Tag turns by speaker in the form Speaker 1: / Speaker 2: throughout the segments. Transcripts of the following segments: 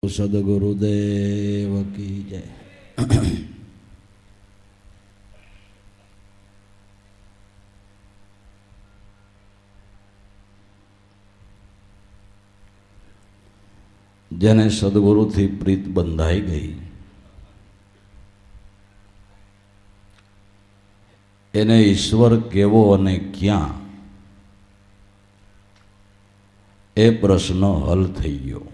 Speaker 1: સદગુરુદેવ કી જય। જેને સદગુરુથી પ્રીત બંધાઈ ગઈ એને ઈશ્વર કેવો અને ક્યાં એ પ્રશ્ન હલ થઈ ગયો।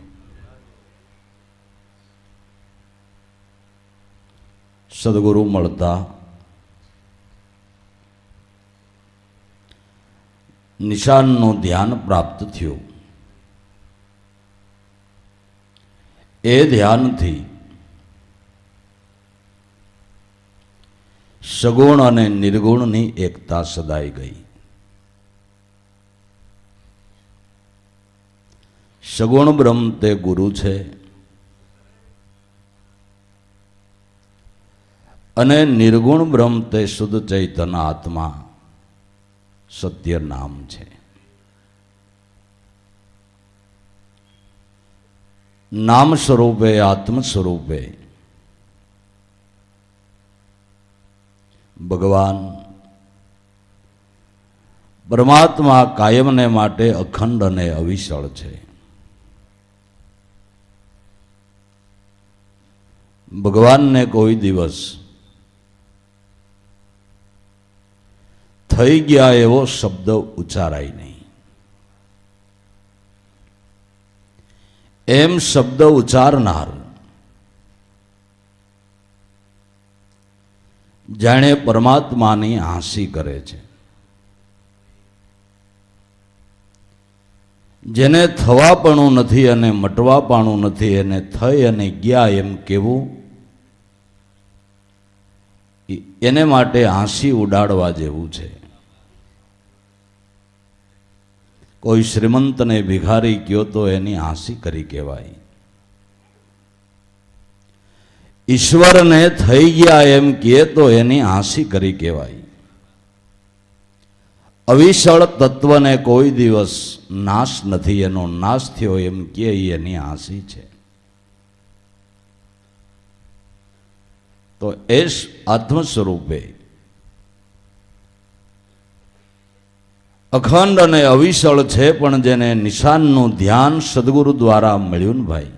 Speaker 1: સદગુરુ મળતા નિશાનનું ધ્યાન પ્રાપ્ત થયું। એ ધ્યાનથી સગુણ અને નિર્ગુણની એકતા સદાઈ ગઈ। સગુણ બ્રહ્મ તે ગુરુ છે અને નિર્ગુણ બ્રહ્મ તે શુદ્ધ ચૈતન્ય આત્મા સત્ય નામ છે। નામ સ્વરૂપે આત્મ સ્વરૂપે ભગવાન પરમાત્મા કાયમને માટે અખંડ અને અવિચળ છે। ભગવાનને કોઈ દિવસ થઈ ગયા એવો શબ્દ ઉચ્ચારાય નહીં। એમ શબ્દ ઉચ્ચારનાર જાણે પરમાત્માની હાંસી કરે છે। જેને થવાપણું નથી અને મટવાપણું નથી એને થઈ અને ગયા એમ કેવું એને માટે હાંસી ઉડાડવા જેવું છે। કોઈ શ્રીમંતને ભિખારી કયો તો એની હાંસી કરી કહેવાય। ઈશ્વરને થઈ ગયા એમ કહે તો એની હાંસી કરી કહેવાય। અવિચળ તત્વને કોઈ દિવસ નાશ નથી, એનો નાશ થયો એમ કે એની હાંસી છે। તો એ આત્મ સ્વરૂપે અખંડ અને અવિચળ છે, પણ જેને નિશાનનું ધ્યાન સદગુરુ દ્વારા મળ્યું ને ભાઈ,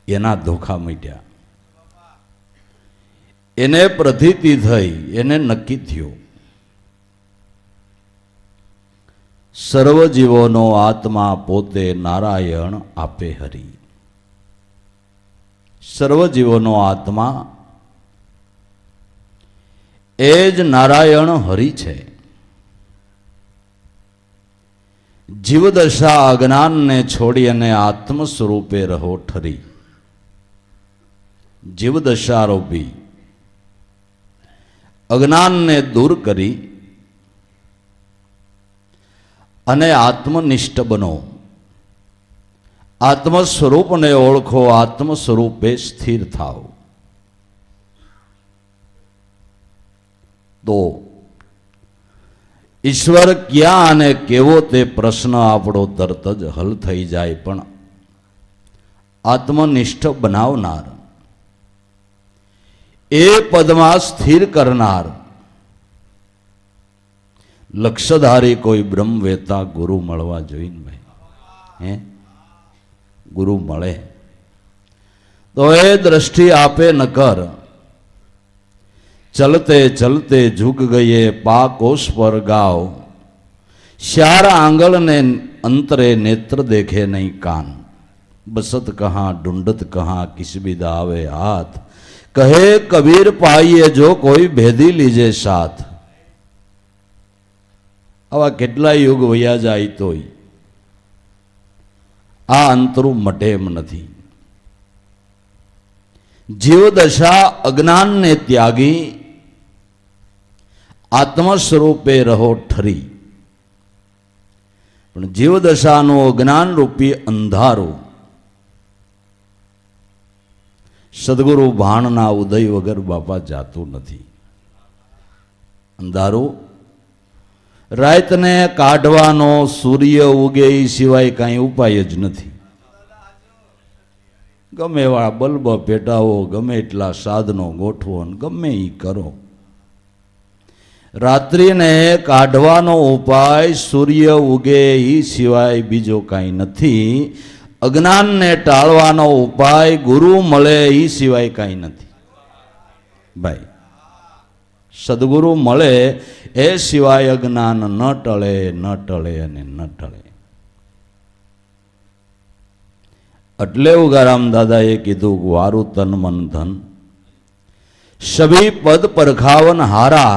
Speaker 1: એના ધોખા મીટ્યા। એને પ્રતીતિ થઈ, એને નક્કી થયું સર્વ જીવોનો આત્મા પોતે નારાયણ આપે હરી। સર્વ જીવોનો આત્મા એ જ નારાયણ હરિ છે। જીવદશા અજ્ઞાનને છોડી અને આત્મ સ્વરૂપે રહો ઠરી। જીવદશારૂપી અજ્ઞાનને દૂર કરી અને આત્મનિષ્ઠ બનો। આત્મ સ્વરૂપને ઓળખો, આત્મ સ્વરૂપે સ્થિર થાઓ। તો ઈશ્વર ક્યાં અને કેવો તે પ્રશ્ન આપણો તરત જ હલ થઈ જાય। પણ આત્મનિષ્ઠ બનાવનાર, એ પદમાં સ્થિર કરનાર લક્ષધારી કોઈ બ્રહ્મવેતા ગુરુ મળવા જોઈએ ભાઈ। હે ગુરુ મળે તો એ દ્રષ્ટિ આપે ન કર। ચલતે ચલતે ઝુક ગયે પાકોશ પર ગાવ, શ્યાર આંગળ ને અંતરે નેત્ર દેખે નહીં કાન। બસત કહાં ઢૂંઢત કહાં કિસ બિદા આવે હાથ, કહે કબીર પાઈએ જો કોઈ ભેદી લીજે સાથ। આવા કેટલા યુગ વયા જાય તોય આ અંતરું મટે એમ નથી। જીવદશા અજ્ઞાનને ત્યાગી આત્મ સ્વરૂપે રહો ઠરી। પણ જીવદશાનું અજ્ઞાન રૂપી અંધારું સદગુરુ ભાણના ઉદય વગર બાપા જાતું નથી। અંધારું રાતને કાઢવાનો સૂર્ય ઉગે એ સિવાય કાંઈ ઉપાય જ નથી। ગમે એવા બલ્બ પેટાવો, ગમે એટલા સાધનો ગોઠવો અને ગમે એ કરો. રાત્રિને કાઢવાનો ઉપાય સૂર્ય ઉગે એ સિવાય બીજો કાંઈ નથી. અજ્ઞાનને ટાળવાનો ઉપાય ગુરુ મળે એ સિવાય કાંઈ નથી. ભાઈ, સદગુરુ મળે એ સિવાય અજ્ઞાન ન ટળે, ન ટળે અને ન ટળે. એટલે ઉગારામ દાદાએ કીધું, વારું તન મન ધન સભી પદ પરખાવન હારા.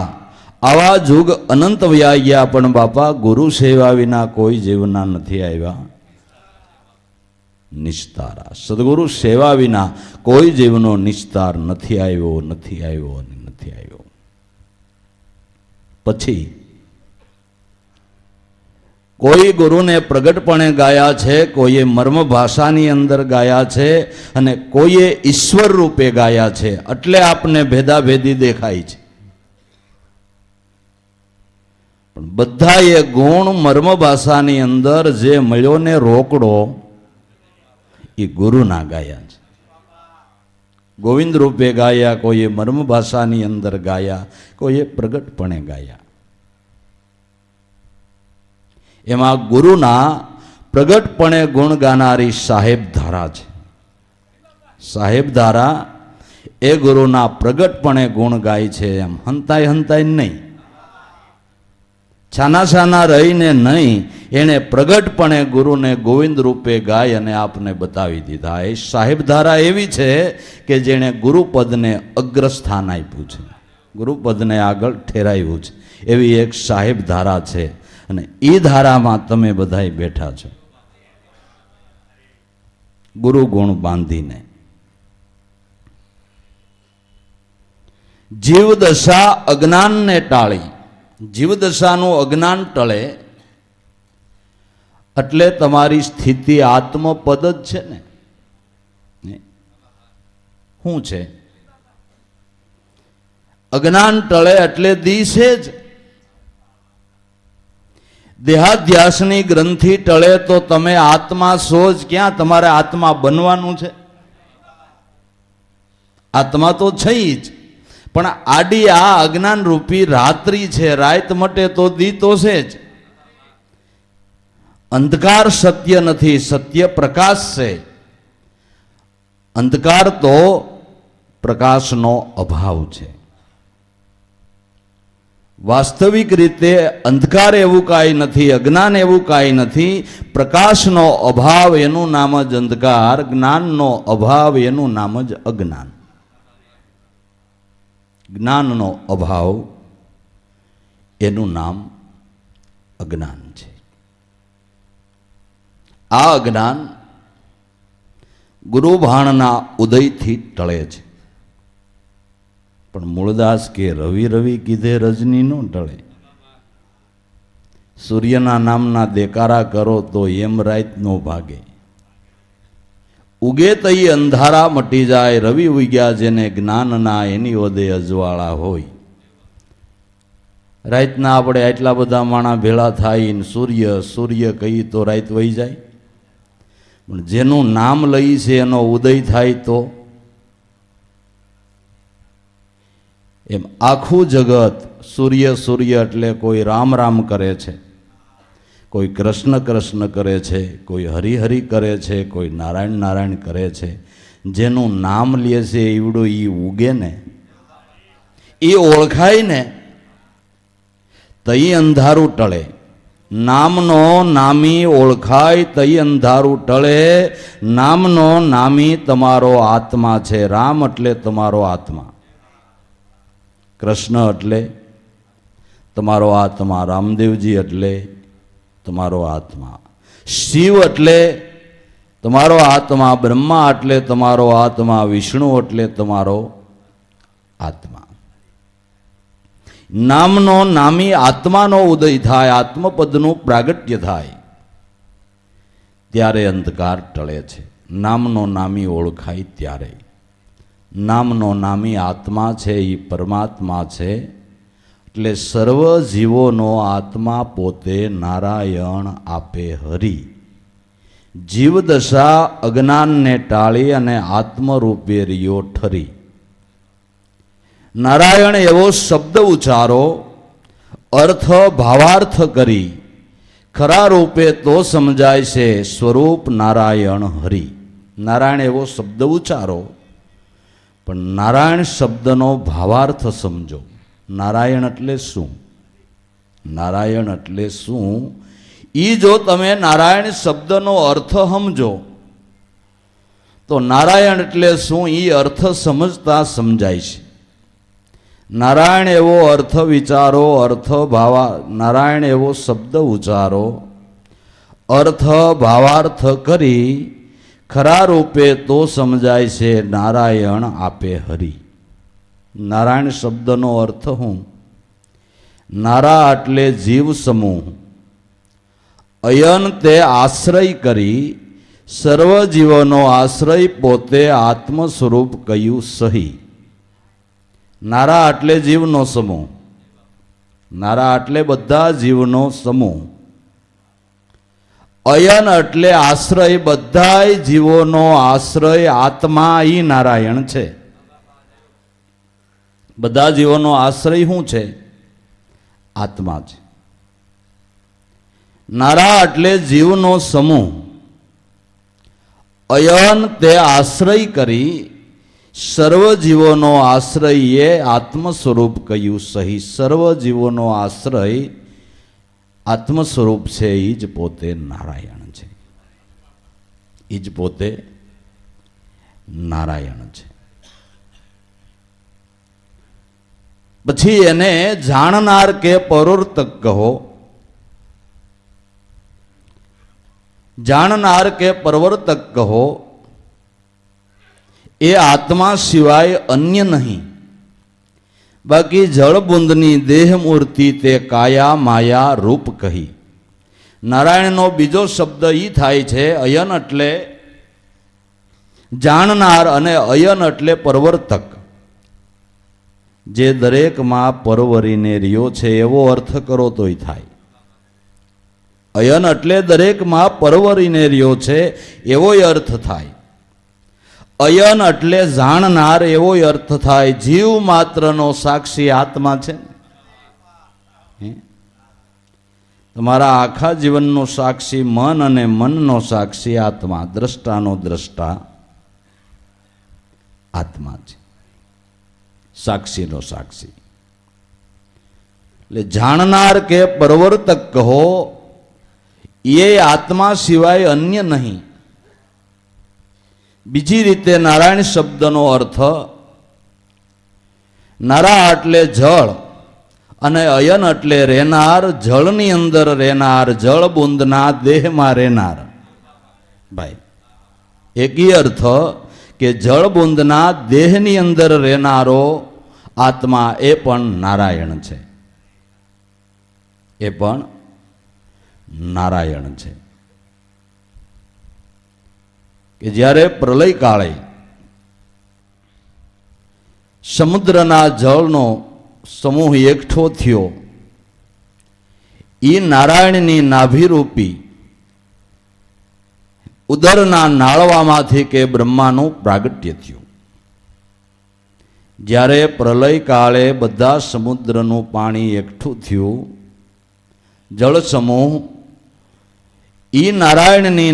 Speaker 1: આવા જુગ અનંત વ્યાઈ ગયા, પણ બાપા ગુરુ સેવા વિના કોઈ જીવના નથી આવ્યા નિસ્તારા. સદગુરુ સેવા વિના કોઈ જીવનો નિસ્તાર નથી આવ્યો, નથી આવ્યો અને નથી આવ્યો. પછી કોઈ ગુરુને પ્રગટપણે ગાયા છે, કોઈએ મર્મ ભાષાની અંદર ગાયા છે અને કોઈએ ઈશ્વર રૂપે ગાયા છે. એટલે આપને ભેદાભેદી દેખાય છે. પણ બધાએ ગુણ મર્મ ભાષાની અંદર જે મળ્યો ને રોકડો એ ગુરુના ગાયા છે. ગોવિંદ રૂપે ગાયા, કોઈએ મર્મ ભાષાની અંદર ગાયા, કોઈએ પ્રગટપણે ગાયા. એમાં ગુરુના પ્રગટપણે ગુણ ગાનારી સાહેબ ધારા છે. સાહેબ ધારા એ ગુરુના પ્રગટપણે ગુણ ગાય છે. એમ હંતાય હંતાય નહીં, છાના છાના રહીને નહીં, એણે પ્રગટપણે ગુરુને ગોવિંદ રૂપે ગાય અને આપને બતાવી દીધા. એ સાહેબ ધારા એવી છે કે જેણે ગુરુપદને અગ્રસ્થાન આપ્યું છે, ગુરુપદને આગળ ઠેરાવ્યું છે. એવી એક સાહેબ ધારા છે અને એ ધારામાં તમે બધાય બેઠા છો ગુરુ ગુણ બાંધીને. જીવદશા અજ્ઞાનને ટાળી. જીવદશાનું અજ્ઞાન ટળે એટલે તમારી સ્થિતિ આત્મપદ જ છે ને. શું છે? અજ્ઞાન ટળે એટલે દિશે જ. દેહાધ્યાસની ગ્રંથિ ટળે તો તમે આત્મા છો જ ક્યાં? તમારે આત્મા બનવાનું છે. આત્મા તો છે જ, પણ આડી આ અજ્ઞાન રૂપી રાત્રિ છે. રાત મટે તો દી તો છે જ. અંધકાર સત્ય નથી, સત્ય પ્રકાશ છે. અંધકાર તો પ્રકાશનો અભાવ છે. વાસ્તવિક રીતે અંધકાર એવું કાંઈ નથી, અજ્ઞાન એવું કાંઈ નથી. પ્રકાશનો અભાવ એનું નામ જ અંધકાર, જ્ઞાનનો અભાવ એનું નામ જ અજ્ઞાન. જ્ઞાનનો અભાવ એનું નામ અજ્ઞાન છે. આ અજ્ઞાન ગુરુભાણના ઉદયથી ટળે છે. પણ મૂળદાસ કે રવિ રવિ કીધે રજની નો ટળે. સૂર્યના નામના દેકારા કરો તો એમ રાત નો ભાગે. ઉગે તઈ અંધારા મટી જાય, રવિ ઉગ્યા જેને જ્ઞાનના એની ઓદે અજવાળા હોય. રાતના આપણે આટલા બધા માણા ભેળા થાય ને સૂર્ય સૂર્ય કહી તો રાત વહી જાય. પણ જેનું નામ લઈ છે એનો ઉદય થાય તો એમ આખું જગત સૂર્ય સૂર્ય એટલે કોઈ રામ રામ કરે છે, કોઈ કૃષ્ણ કૃષ્ણ કરે છે, કોઈ હરિહરિ કરે છે, કોઈ નારાયણ નારાયણ કરે છે. જેનું નામ લે છે એવડું એ ઉગે ને, એ ઓળખાય ને, તઈ અંધારું ટળે. નામનો નામી ઓળખાય તઈ અંધારું ટળે. નામનો નામી તમારો આત્મા છે. રામ એટલે તમારો આત્મા, કૃષ્ણ એટલે તમારો આત્મા, રામદેવજી એટલે તમારો આત્મા, શિવ એટલે તમારો આત્મા, બ્રહ્મા એટલે તમારો આત્મા, વિષ્ણુ એટલે તમારો આત્મા. નામનો નામી આત્માનો ઉદય થાય, આત્મપદનું પ્રાગટ્ય થાય, ત્યારે અંધકાર ટળે છે. નામનો નામી ઓળખાય ત્યારે. નામનો નામી આત્મા છે એ પરમાત્મા છે. એટલે સર્વ જીવોનો આત્મા પોતે નારાયણ આપે હરિ. જીવદશા અજ્ઞાનને ટાળી અને આત્મરૂપે રહ્યો ઠરી. નારાયણ એવો શબ્દ ઉચ્ચારો, અર્થ ભાવાર્થ કરી, ખરા રૂપે તો સમજાય છે સ્વરૂપ નારાયણ હરિ. નારાયણ એવો શબ્દ ઉચ્ચારો, પણ નારાયણ શબ્દનો ભાવાર્થ સમજો. નારાયણ એટલે શું? નારાયણ એટલે શું એ જો તમે નારાયણ શબ્દનો અર્થ સમજો તો નારાયણ એટલે શું એ અર્થ સમજતા સમજાય છે. નારાયણ એવો અર્થ વિચારો, અર્થ ભાવા નારાયણ એવો શબ્દ ઉચ્ચારો, અર્થ ભાવાર્થ કરી, ખરા રૂપે તો સમજાય છે નારાયણ આપે હરિ. નારાયણ શબ્દનો અર્થ હું? નારા એટલે જીવ સમૂહ, અયન તે આશ્રય કરી, સર્વ જીવોનો આશ્રય પોતે આત્મ સ્વરૂપ કહ્યું સહી. નારા એટલે જીવનો સમૂહ, નારા એટલે બધા જીવનો સમૂહ. અયન એટલે આશ્રય, બધા જીવોનો આશ્રય આત્મા ઈ નારાયણ છે. બધા જીવોનો આશ્રય શું છે? આત્મા છે. નારા એટલે જીવનો સમૂહ, અયન તે આશ્રય કરી, સર્વ જીવોનો આશ્રય એ આત્મ સ્વરૂપ કહ્યું સહી. સર્વ જીવોનો આશ્રય આત્મ સ્વરૂપ છે, એ જ પોતે નારાયણ છે. એ જ પોતે નારાયણ છે. પછી એને જાણનાર કે પરોર્તક કહો. જાણનાર કે પ્રવર્તક કહો એ આત્મા સિવાય અન્ય નહીં. બાકી જળબુંદની દેહ મૂર્તિ તે કાયા માયા રૂપ કહી. નારાયણનો બીજો શબ્દ એ થાય છે અયન એટલે જાણનાર અને અયન એટલે પ્રવર્તક. જે દરેકમાં પરવરીને રહ્યો છે એવો અર્થ કરો તોય થાય. અયન એટલે દરેકમાં પરવરીને રહ્યો છે એવો અર્થ થાય. અયન એટલે જાણનાર એવો અર્થ થાય. જીવ માત્રનો સાક્ષી આત્મા છે. તમારા આખા જીવનનો સાક્ષી મન અને મનનો સાક્ષી આત્મા, દ્રષ્ટાનો દ્રષ્ટા આત્મા છે. સાક્ષીનો સાક્ષી એટલે જાણનાર કે પ્રવર્તક કહો એ આત્મા સિવાય અન્ય નહીં. બીજી રીતે નારાયણ શબ્દનો અર્થ નારા એટલે જળ અને અયન એટલે રહેનાર, જળની અંદર રહેનાર, જળ બુંદના દેહમાં રહેનાર. ભાઈ એક અર્થ કે જળ બુંદના દેહની અંદર રહેનારો આત્મા એ પણ નારાયણ છે. એ પણ નારાયણ છે. કે જ્યારે પ્રલય કાળે સમુદ્રના જળનો સમૂહ એકઠો થયો, એ નારાયણની નાભિરૂપી ઉદરના નાળવામાંથી કે બ્રહ્માનું પ્રાગટ્ય થયું. જ્યારે પ્રલય કાળે બધા સમુદ્રનું પાણી એકઠું થયું, જળ સમૂહ એ નારાયણની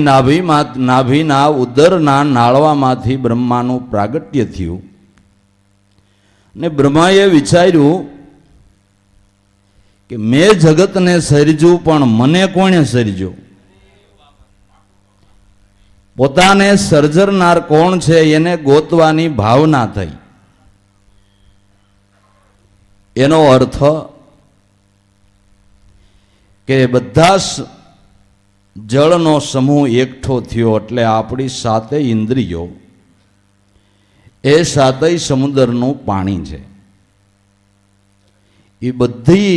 Speaker 1: નાભીના ઉદરના નાળવામાંથી બ્રહ્માનું પ્રાગટ્ય થયું. ને બ્રહ્માએ વિચાર્યું કે મેં જગતને સર્જ્યું પણ મને કોણે સર્જ્યો? પોતાને સર્જનાર કોણ છે એને ગોતવાની ભાવના થઈ. એનો અર્થ કે બધા જળનો સમૂહ એકઠો થયો એટલે આપણી સાતેય ઇન્દ્રિયો એ સાતેય સમુદ્રનું પાણી છે. એ બધી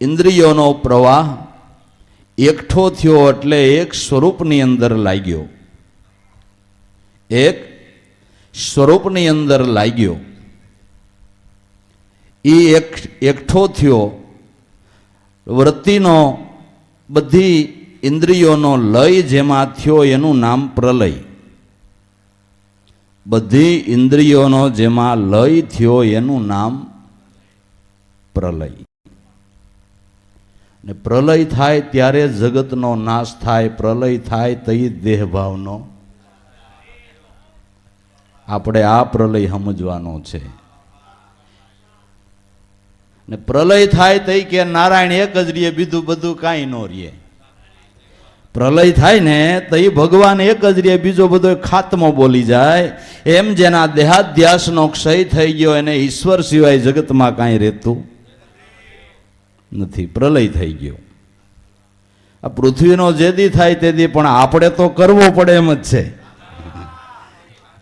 Speaker 1: ઇન્દ્રિયોનો પ્રવાહ એકઠો થયો એટલે એક સ્વરૂપની અંદર લાગ્યો. એક સ્વરૂપની અંદર લાગ્યો. એ એકઠો થયો. વૃત્તિનો બધી ઇન્દ્રિયોનો લય જેમાં થયો એનું નામ પ્રલય. બધી ઇન્દ્રિયોનો જેમાં લય થયો એનું નામ પ્રલય. ને પ્રલય થાય ત્યારે જગતનો નાશ થાય. પ્રલય થાય તઈ દેહભાવનો. આપણે આ પ્રલય સમજવાનો છે. ને પ્રલય થાય તઈ કે નારાયણ એક જ રીએ, બીજું બધું કાંઈ ન રીએ. પ્રલય થાય ને તઈ ભગવાન એક જ રીએ, બીજો બધો ખાતમો બોલી જાય. એમ જેના દેહાધ્યાસનો ક્ષય થઈ ગયો એને ઈશ્વર સિવાય જગતમાં કાંઈ રહેતું નથી. પ્રલય થઈ ગયો. આ પૃથ્વીનો જે દી થાય તે દી પણ આપણે તો કરવો પડે એમ જ છે.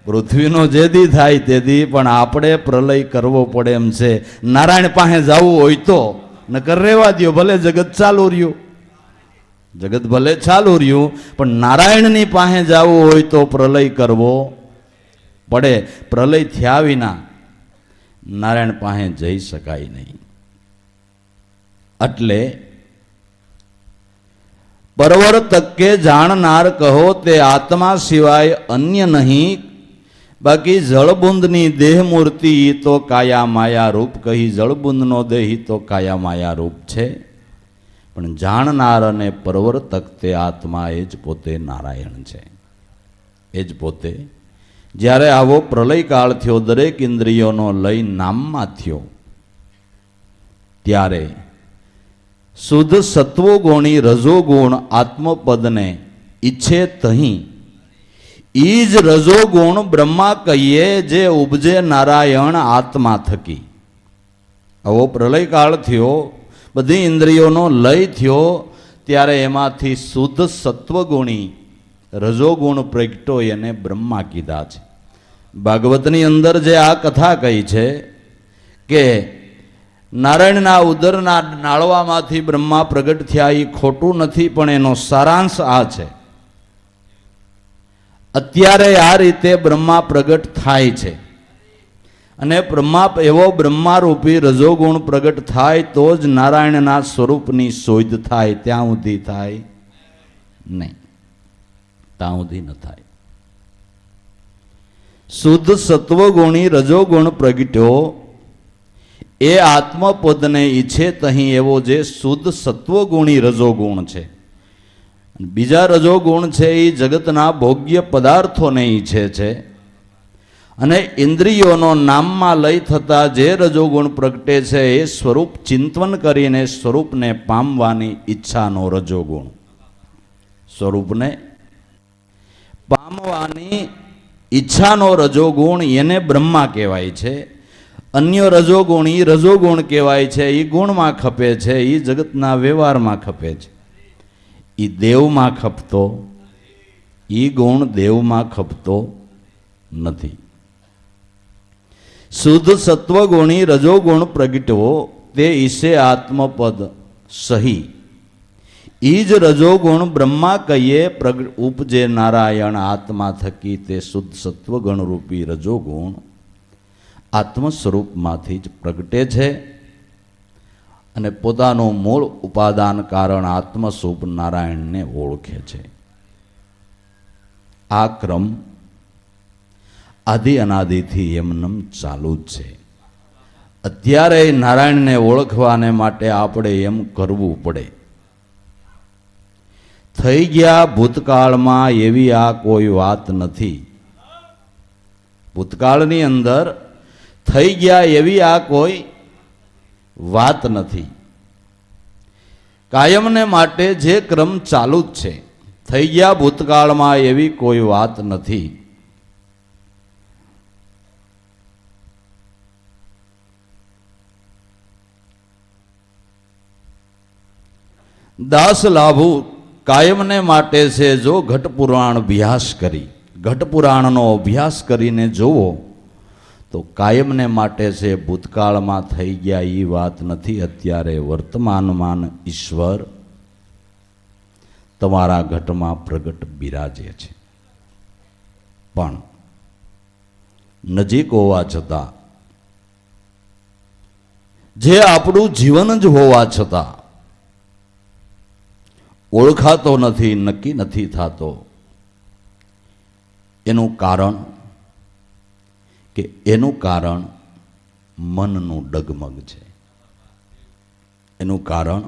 Speaker 1: પૃથ્વીનો જે દી થાય તે દી પણ આપણે પ્રલય કરવો પડે એમ છે. નારાયણ પાસે જવું હોય તો નકર રહેવા દ્યો, ભલે જગત ચાલુ રહ્યું, જગત ભલે ચાલુ રહ્યું, પણ નારાયણની પાસે જવું હોય તો પ્રલય કરવો પડે. પ્રલય થયા વિના નારાયણ પાસે જઈ શકાય નહીં. એટલે પરવર તકે જાણનાર કહો તે આત્મા સિવાય અન્ય નહીં. બાકી જળબુંદની દેહ મૂર્તિ તો કાયા માયા રૂપ કહી. જળબુંદનો દેહ તો કાયા માયા રૂપ છે, પણ જાણનાર અને પરવર્તક તે આત્મા એ જ પોતે નારાયણ છે. એ જ પોતે. જ્યારે આવો પ્રલય કાળ થયો, દરેક ઇન્દ્રિયોનો લય નામમાં થયો, ત્યારે શુદ્ધ સત્વગુણી રજોગુણ આત્મપદને ઈચ્છે તહીં ઈ જ રજોગુણ બ્રહ્મા કહીએ જે ઉપજે નારાયણ આત્મા થકી. આવો પ્રલય કાળ થયો, બધી ઇન્દ્રિયોનો લય થયો, ત્યારે એમાંથી શુદ્ધ સત્વગુણી રજોગુણ પ્રગટો એને બ્રહ્મા કીધા છે. ભાગવતની અંદર જે આ કથા કહી છે કે નારાયણના ઉદરના નાળવામાંથી બ્રહ્મા પ્રગટ થયા, એ ખોટું નથી, પણ એનો સારાંશ આ છે. અત્યારે આ રીતે બ્રહ્મા પ્રગટ થાય છે, અને એવો બ્રહ્મારૂપી રજોગુણ પ્રગટ થાય તો જ નારાયણના સ્વરૂપની શોધ થાય. ત્યાં સુધી થાય નહીં, ત્યાં સુધી ન થાય. શુદ્ધ સત્વગુણી રજોગુણ પ્રગટ્યો એ આત્મપદને ઈચ્છે તહીં એવો જે શુદ્ધ સત્વગુણી રજોગુણ છે. બીજા રજોગુણ છે એ જગતના ભોગ્ય પદાર્થોને ઈચ્છે છે, અને ઇન્દ્રિયોનો નામમાં લય થતા જે રજોગુણ પ્રગટે છે એ સ્વરૂપ ચિંતન કરીને સ્વરૂપને પામવાની ઈચ્છાનો રજોગુણ. સ્વરૂપને પામવાની ઈચ્છાનો રજોગુણ એને બ્રહ્મા કહેવાય છે. અન્ય રજોગુણ એ રજોગુણ કહેવાય છે. એ ગુણમાં ખપે છે, એ જગતના વ્યવહારમાં ખપે છે. એ દેવમાં ખપતો, એ ગુણ દેવમાં ખપતો નથી. શુદ્ધ સત્વગુણી રજોગુણ પ્રગટવો તે ઈશે આત્મપદ સહી. ઈ જ રજોગુણ બ્રહ્મા કહીએ ઉપજે નારાયણ આત્મા થકી. તે શુદ્ધ સત્વગુણ રૂપી રજોગુણ આત્મ સ્વરૂપમાંથી જ પ્રગટે છે, અને પોતાનું મૂળ ઉપાદાન કારણ આત્મ સ્વરૂપ નારાયણને ઓળખે છે. આ ક્રમ આદિ અનાદિથી એમનેમ ચાલુ જ છે. અત્યારે નારાયણને ઓળખવાને માટે આપણે એમ કરવું પડે. થઈ ગયા ભૂતકાળમાં એવી આ કોઈ વાત નથી. ભૂતકાળની અંદર થઈ ગયા એવી આ કોઈ વાત નથી. કાયમને માટે જે ક્રમ ચાલુ જ છે. થઈ ગયા ભૂતકાળમાં એવી કોઈ વાત નથી. દાસ લાભુ કાયમને માટે છે. જો ઘટ પુરાણ અભ્યાસ કરી, ઘટ પુરાણનો અભ્યાસ કરીને જોવો તો કાયમને માટે છે. ભૂતકાળમાં થઈ ગયા એ વાત નથી. અત્યારે વર્તમાનમાં ઈશ્વર તમારા ઘટમાં પ્રગટ બિરાજે છે. પણ નજીક હોવા છતાં, જે આપણું જીવન જ હોવા છતાં ઓળખાતો નથી, નક્કી નથી થતો. એનું કારણ કે એનું કારણ મનનું ડગમગ છે. એનું કારણ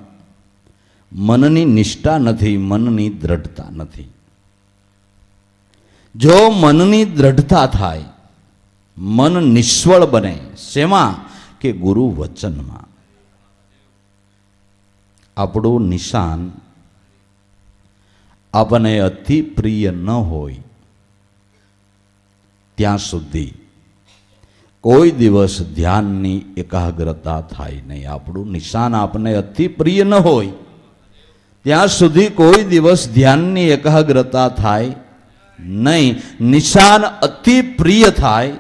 Speaker 1: મનની નિષ્ઠા નથી, મનની દ્રઢતા નથી. જો મનની દ્રઢતા થાય, મન નિષ્ફળ બને. શેમાં? કે ગુરુ વચનમાં. આપણું નિશાન આપણને અતિ પ્રિય ન હોય ત્યાં સુધી કોઈ દિવસ ધ્યાનની એકાગ્રતા થાય નહીં. આપણું નિશાન આપણને અતિ પ્રિય ન હોય ત્યાં સુધી કોઈ દિવસ ધ્યાનની એકાગ્રતા થાય નહીં. નિશાન અતિ પ્રિય થાય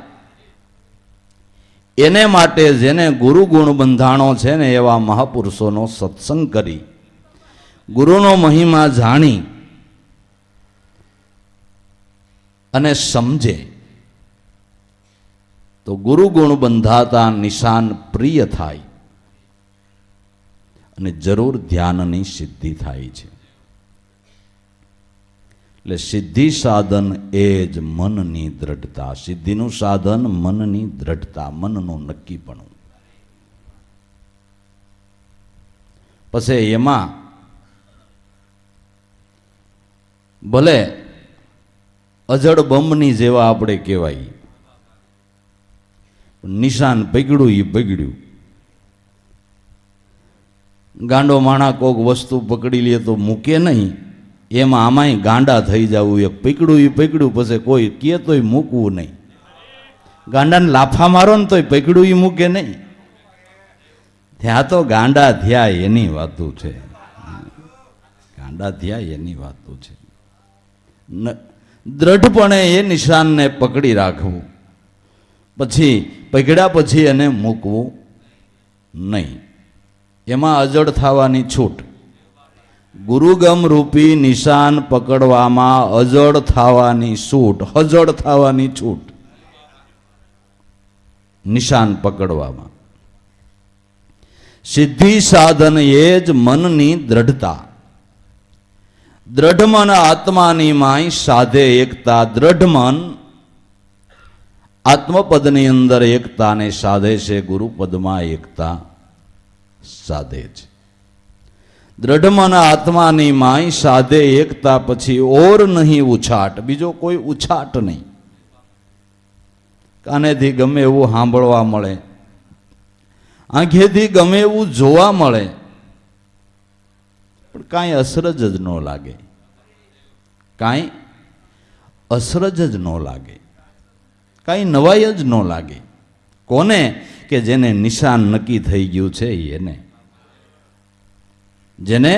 Speaker 1: એને માટે જેને ગુરુ ગુણ બંધાણો છે ને એવા મહાપુરુષોનો સત્સંગ કરી, ગુરુનો મહિમા જાણી અને સમજે તો ગુરુ ગુણ બંધાતા નિશાન પ્રિય થાય અને જરૂર ધ્યાનની સિદ્ધિ થાય છે. એટલે સિદ્ધિ સાધન એ જ મનની દ્રઢતા. સિદ્ધિનું સાધન મનની દ્રઢતા, મનનું નક્કીપણું. પછી એમાં ભલે અજડ બંબની જેવા આપણે કહેવાય, નિશાન પકડ્યું એ પકડ્યું. ગાંડો માણા કોક વસ્તુ પકડી લે તો મૂકે નહીં, એમાં આમાંય ગાંડા થઈ જવું. એક પકડ્યું એ પકડ્યું, પછી કોઈ કહે તોય મૂકવું નહીં. ગાંડાને લાફા મારો ને તોય પકડ્યું એ મૂકે નહીં. ત્યાં તો ગાંડા થયા એની વાતું છે. ગાંડા થયા એની વાતું છે. દ્રઢપણે એ નિશાનને પકડી રાખવું, પછી પકડ્યા પછી એને મૂકવું નહીં. એમાં અજડ થવાની છૂટ. ગુરુગમ રૂપી નિશાન પકડવામાં અજડ થવાની છૂટ, હજડ થવાની છૂટ. નિશાન પકડવામાં સિદ્ધિ સાધન એ જ મનની દ્રઢતા. દ્રઢ મન આત્માની માય સાધે એકતા. દ્રઢ મન આત્મપદની અંદર એકતાને સાધે છે, ગુરુપદમાં એકતા સાધે છે. દ્રઢ મન આત્માની માય સાધે એકતા. પછી ઓર નહીં ઉછાટ, બીજો કોઈ ઉછાટ નહીં. કાનેથી ગમે એવું સાંભળવા મળે, આંખેથી ગમે એવું જોવા મળે, પણ કાંઈ અસરજ જ ન લાગે. કાંઈ અસરજ જ ન લાગે, કાંઈ નવાઈ જ ન લાગે. કોને? કે જેને નિશાન નક્કી થઈ ગયું છે એને. જેને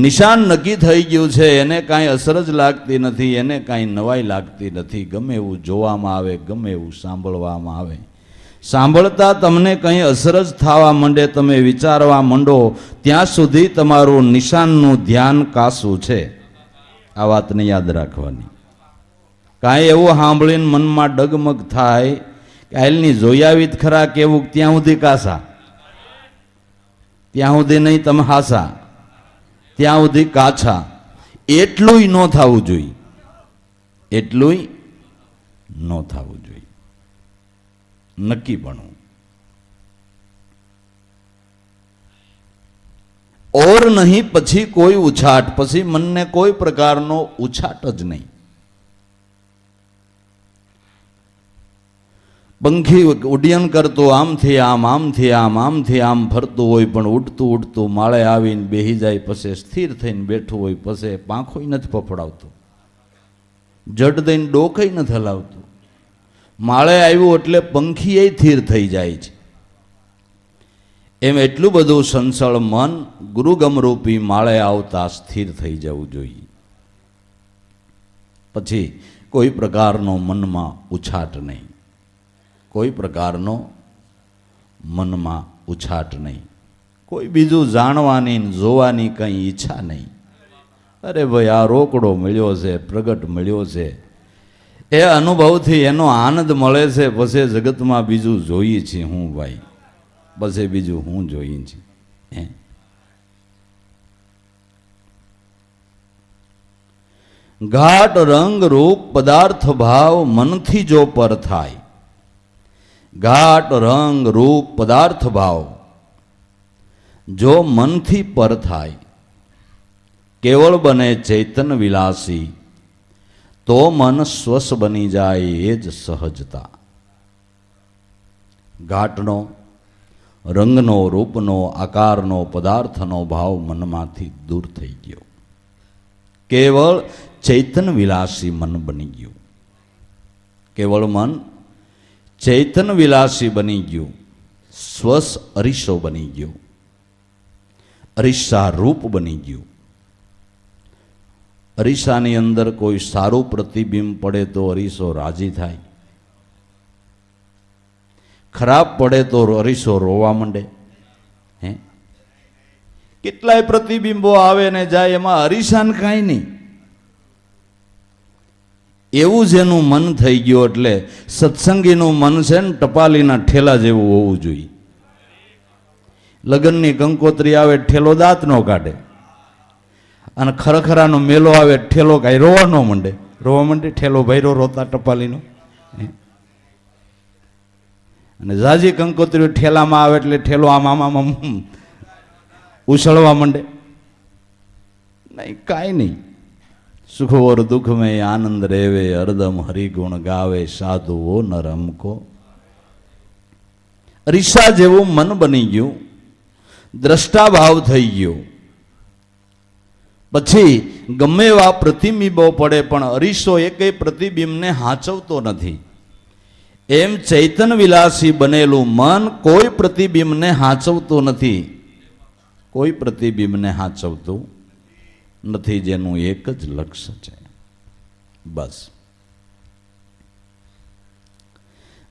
Speaker 1: નિશાન નક્કી થઈ ગયું છે એને કાંઈ અસર જ લાગતી નથી, એને કાંઈ નવાઈ લાગતી નથી. ગમે એવું જોવામાં આવે, ગમે એવું સાંભળવામાં આવે, સાંભળતા તમને કંઈ અસર જ થવા માંડે, તમે વિચારવા માંડો, ત્યાં સુધી તમારું નિશાનનું ધ્યાન કાસું છે. આ વાતને યાદ રાખવાની. કાંઈ એવું સાંભળીને મનમાં ડગમગ થાય કે હાલની જોઈ આવી જ ખરા કેવું, ત્યાં સુધી કાસા, ત્યાં સુધી નહીં તમે હાસા, ત્યાં સુધી કાછા. એટલુંય ન થવું જોઈએ, એટલુંય ન થવું જોઈએ. નક્કીપણું. ઓર નહીં પછી કોઈ ઉછાટ, પછી મનને કોઈ પ્રકારનો ઉછાટ જ નહીં. પંખી ઉડ્ડયન કરતું આમથી આમ, આમથી આમ, આમથી આમ ફરતું હોય, પણ ઉડતું ઉડતું માળે આવીને બેહી જાય, પછી સ્થિર થઈને બેઠું હોય, પછી પાંખોય નથી ફફડાવતું, જડ દઈને ડોકઈ નથી હલાવતું. માળે આવ્યું એટલે પંખી એ સ્થિર થઈ જાય છે. એમ એટલું બધું સંસળ મન ગુરુગમરૂપી માળે આવતા સ્થિર થઈ જવું જોઈએ. પછી કોઈ પ્રકારનો મનમાં ઉછાટ નહીં, કોઈ પ્રકારનો મનમાં ઉછાટ નહીં, કોઈ બીજું જાણવાની જોવાની કંઈ ઈચ્છા નહીં. અરે ભાઈ આ રોકડો મળ્યો છે, પ્રગટ મળ્યો છે, એ અનુભવથી એનો આનંદ મળે છે, પછી જગતમાં બીજું જોઈએ છીએ હું ભાઈ, પછી બીજું હું જોઈએ છીએ. ઘાટ રંગ રૂપ પદાર્થ ભાવ મનથી જો પર થાય, ઘાટ રંગ રૂપ પદાર્થ ભાવ જો મનથી પર થાય, કેવળ બને ચૈતન વિલાસી, તો મન સ્વસ બની જાય એ જ સહજતા. ઘાટનો, રંગનો, રૂપનો, આકારનો, પદાર્થનો ભાવ મનમાંથી દૂર થઈ ગયો. કેવળ ચૈતન વિલાસી મન બની ગયું. કેવળ મન ચૈતન વિલાસી બની ગયું. સ્વસ અરીસો બની ગયો. અરીસા રૂપ બની ગયું. અરીસાની અંદર કોઈ સારું પ્રતિબિંબ પડે તો અરીસો રાજી થાય, ખરાબ પડે તો અરીસો રોવા માંડે. હે, કેટલાય પ્રતિબિંબો આવે ને જાય, એમાં અરીસાને કાંઈ નહીં. એવું જેનું મન થઈ ગયું, એટલે સત્સંગીનું મન છે ને ટપાલીના ઠેલા જેવું હોવું જોઈએ. લગ્નની કંકોત્રી આવે ઠેલો દાંત નો કાઢે, અને ખરખરાનો મેલો આવે ઠેલો કાંઈ રોવા ન માંડે. રોવા માંડે ઠેલો ભૈરો રોતા ટપાલીનો. અને ઝાઝી કંકોત્રી ઠેલામાં આવે એટલે ઠેલો આમ આમ આમ ઉછળવા માંડે. નહીં, કાંઈ નહીં. સુખ ઓર દુઃખ મેં આનંદ રેવે, હરદમ હરિગુણ ગાવે, સાધુઓ નરમ કો. અરીસા જેવું મન બની ગયું, દ્રષ્ટા ભાવ થઈ ગયો. પછી ગમે એવા પ્રતિબિંબો પડે પણ અરીસો એકેય પ્રતિબિંબને હાંચવતો નથી. એમ ચૈતન વિલાસી બનેલું મન કોઈ પ્રતિબિંબને હાંચવતું નથી. કોઈ પ્રતિબિંબને હાંચવતું નથી, જેનું એક જ લક્ષ્ય છે, બસ.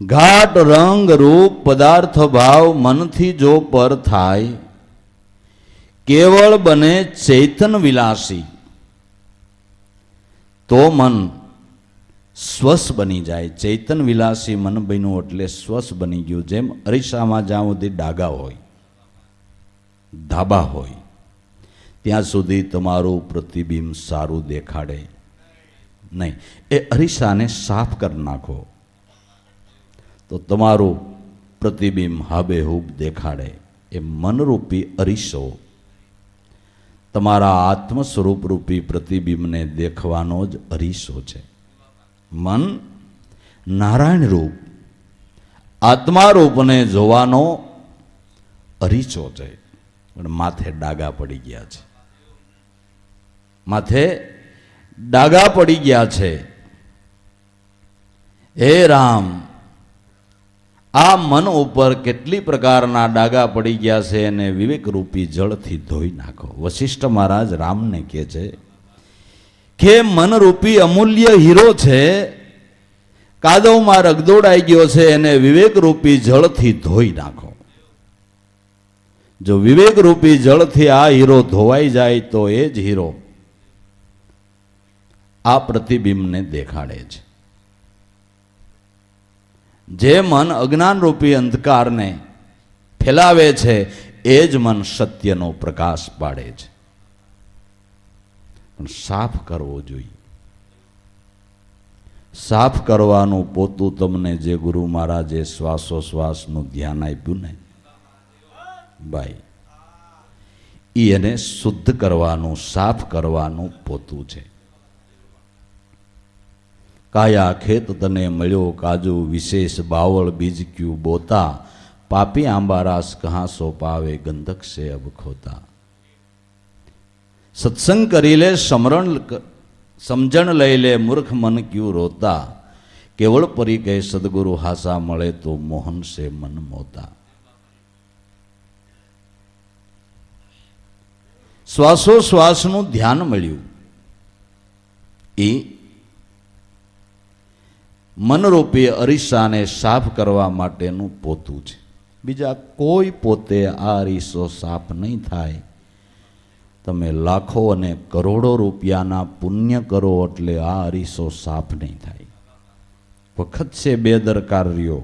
Speaker 1: ઘાટ રંગ રૂપ પદાર્થ ભાવ મનથી જો પર થાય, કેવળ બને ચૈતન વિલાસી, તો મન સ્વસ બની જાય. ચૈતન વિલાસી મન બન્યું એટલે સ્વસ બની ગયું. જેમ અરીસામાં જ્યાં સુધી ડાઘા હોય, ધાબા હોય, ત્યાં સુધી તમારું પ્રતિબિંબ સારું દેખાડે નહીં. એ અરીસાને સાફ કરી નાખો તો તમારું પ્રતિબિંબ હાબેહૂબ દેખાડે. એ મનરૂપી અરીસો તમારા આત્મ સ્વરૂપ રૂપી પ્રતિબિંબને દેખવાનો જ અરીસો છે. મન નારાયણ રૂપ આત્મા રૂપને જોવાનો અરીસો છે. પણ માથે ડાઘા પડી ગયા છે, માથે ડાઘા પડી ગયા છે. હે રામ, આ મન ઉપર કેટલી પ્રકારના ડાઘા પડી ગયા છે, એને વિવેક રૂપી જળથી ધોઈ નાખો. વશિષ્ઠ મહારાજ રામને કહે છે કે મનરૂપી અમૂલ્ય હીરો છે, કાદવમાં રગદોડાઈ ગયો છે, એને વિવેક રૂપી જળથી ધોઈ નાખો. જો વિવેક રૂપી જળથી આ હીરો ધોવાઈ જાય તો એ જ હીરો આ પ્રતિબિંબને દેખાડે છે. જે મન અજ્ઞાન રૂપી અંધકારને ફેલાવે છે, એ જ મન સત્યનો પ્રકાશ પાડે છે. પણ સાફ કરવો જોઈએ. સાફ કરવાનું પોતું તમને જે ગુરુ મહારાજે શ્વાસોશ્વાસનું ધ્યાન આપ્યું ને ભાઈ, એને શુદ્ધ કરવાનું, સાફ કરવાનું પોતું છે. કાયા ખેત તને મળ્યો કાજુ, વિશેષ બાવળ બીજ ક્યુ બોતા, પાપી આંબારાસ કહા સો પાવે, ગંધક સે અબ ખોતા. સત્સંગ કરી લે, સમજણ લઈ લે, મૂર્ખ મન ક્યુ રોતા, કેવળ પરી કહે સદગુરુ હાસા મળે તો મોહન સે મન મોતા. શ્વાસોશ્વાસનું ધ્યાન મળ્યું એ મનરૂપી અરીસાને સાફ કરવા માટેનું પોતું છે. બીજા કોઈ પોતે આ અરીસો સાફ નહીં થાય. તમે લાખો અને કરોડો રૂપિયાના પુણ્ય કરો એટલે આ અરીસો સાફ નહીં થાય. વખત છે બેદરકાર રહ્યો,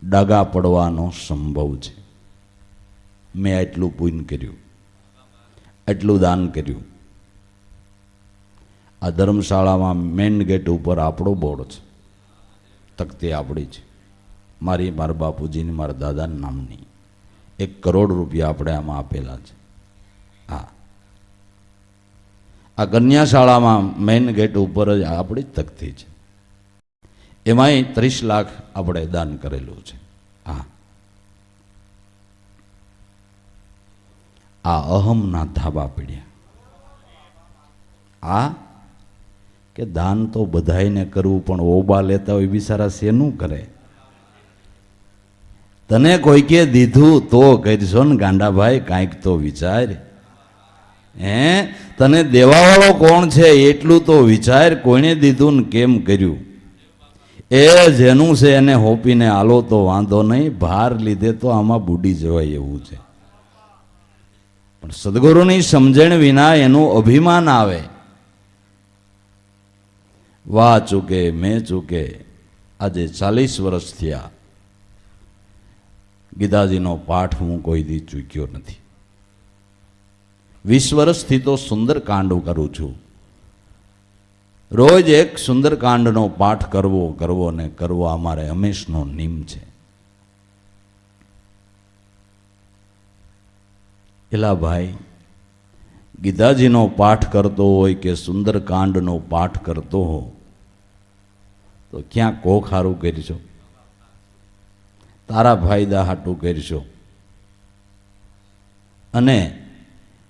Speaker 1: ડાઘા પડવાનો સંભવ છે. મેં આટલું પુણ્ય કર્યું, આટલું દાન કર્યું, આ ધર્મશાળામાં મેઇન ગેટ ઉપર આપણો બોર્ડ છે, તકતી આપણી છે, મારા બાપુજીની, મારા દાદાના નામની. 1 કરોડ રૂપિયા આપણે આમાં આપેલા છે. હા, આ કન્યાશાળામાં મેઇન ગેટ ઉપર જ આપણી જ તકતી છે. એમાંય 30 લાખ આપણે દાન કરેલું છે. હા, આ અહમના ધાબા પીડ્યા. આ કે દાન તો બધાયને કરવું, પણ ઓબા લેતા હોય બિચારા શેનું કરે? તને કોઈકે દીધું તો કરશો ને ગાંડાભાઈ, કાંઈક તો વિચાર. તને દેવાવાળો કોણ છે એટલું તો વિચાર. કોઈને દીધું ને કેમ કર્યું? એ જેનું છે એને હોપીને આલો તો વાંધો નહીં, ભાર લીધે તો આમાં બુડી જવાય એવું છે. પણ સદગુરુની સમજણ વિના એનું અભિમાન આવે. વાહ ચૂકે મેં ચૂકે. આજે 40 વર્ષ થયા, ગીતાજીનો પાઠ હું કોઈ દી ચૂક્યો નથી. 20 વર્ષથી તો સુંદરકાંડ કરું છું. રોજ એક સુંદરકાંડનો પાઠ કરવો ને કરવો અમારે હંમેશનો નિયમ છે. એલા ભાઈ, ગીતાજીનો પાઠ કરતો હોય કે સુંદરકાંડનો પાઠ કરતો હો તો ક્યાં કોક હારું કરશો? તારા ફાયદા હાટું કરશો. અને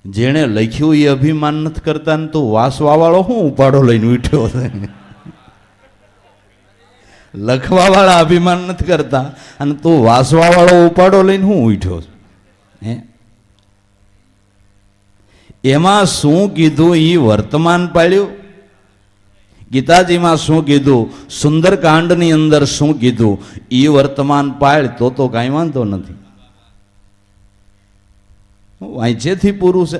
Speaker 1: જેણે લખ્યું એ અભિમાન નથી કરતા ને તું વાસવાવાળો શું ઉપાડો લઈને ઉઠ્યો છે? લખવાવાળા અભિમાન નથી કરતા અને તું વાસવાવાળો ઉપાડો લઈને શું ઉઠ્યો છે? એમાં શું કીધું એ વર્તમાન પાડ્યું. ગીતાજીમાં શું કીધું, સુંદરકાંડની અંદર શું કીધું એ વર્તમાન પાડ તો કાંઈ વાંધો નથી. વાંચેથી પૂરું છે.